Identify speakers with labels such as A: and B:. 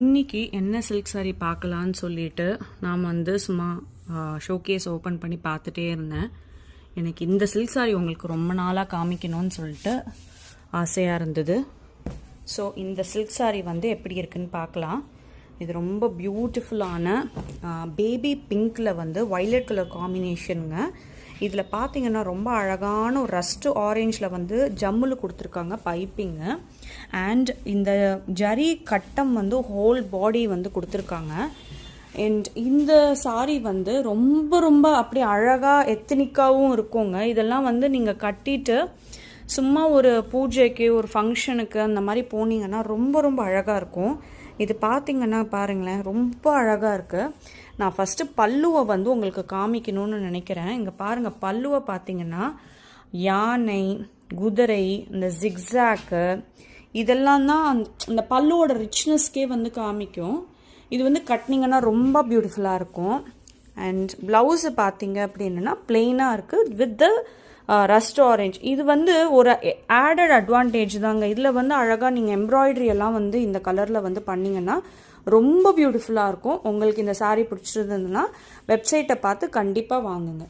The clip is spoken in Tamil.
A: இன்னைக்கு என்ன சில்க் சாரி பார்க்கலான்னு சொல்லிட்டு நான் வந்து சும்மா ஷோகேஸ் ஓப்பன் பண்ணி பார்த்துட்டே இருந்தேன். எனக்கு இந்த சில்க் சாரி உங்களுக்கு ரொம்ப நாளாக காமிக்கணும்னு சொல்லிட்டு ஆசையாக இருந்தது. ஸோ இந்த சில்க் சாரி வந்து எப்படி இருக்குன்னு பார்க்கலாம். இது ரொம்ப பியூட்டிஃபுல்லான பேபி பிங்க்கில் வந்து வைலட் கலர் காம்பினேஷனுங்க. இதில் பார்த்தீங்கன்னா ரொம்ப அழகான ஒரு ரஸ்ட்டு ஆரேஞ்சில் வந்து ஜம்முல கொடுத்துருக்காங்க பைப்பிங்கு. அண்ட் இந்த ஜரி கட்டம் வந்து ஹோல் பாடி வந்து கொடுத்துருக்காங்க. அண்ட் இந்த சாரீ வந்து ரொம்ப ரொம்ப அப்படி அழகாக எத்தனிக்காகவும் இருக்குங்க. இதெல்லாம் வந்து நீங்கள் கட்டிட்டு சும்மா ஒரு பூஜைக்கு ஒரு ஃபங்க்ஷனுக்கு அந்த மாதிரி போனீங்கன்னா ரொம்ப ரொம்ப அழகாக இருக்கும். இது பார்த்தீங்கன்னா பாருங்களேன், ரொம்ப அழகாக இருக்குது. நான் ஃபஸ்ட்டு பல்லுவை வந்து உங்களுக்கு காமிக்கணும்னு நினைக்கிறேன். இங்கே பாருங்கள், பல்லுவை பார்த்தீங்கன்னா யானை, குதிரை, இந்த ஜிக்ஸாக்கு இதெல்லாம் தான் இந்த பல்லுவோட ரிச்னஸ்க்கே வந்து காமிக்கும். இது வந்து கட்டினீங்கன்னா ரொம்ப பியூட்டிஃபுல்லாக இருக்கும். அண்ட் ப்ளவுஸு பார்த்தீங்க அப்படின்னா பிளெயினாக இருக்குது வித் த ரஸ்ட் ஆரஞ்ச். இது வந்து ஒரு ஆடட் அட்வான்டேஜ் தாங்க. இதில் வந்து அழகாக நீங்கள் எம்ப்ராய்டரி எல்லாம் வந்து இந்த கலரில் வந்து பண்ணிங்கன்னா ரொம்ப பியூட்டிஃபுல்லாக இருக்கும். உங்களுக்கு இந்த சாரீ பிடிச்சிருந்ததுன்னா வெப்சைட்டை பார்த்து கண்டிப்பாக வாங்குங்க.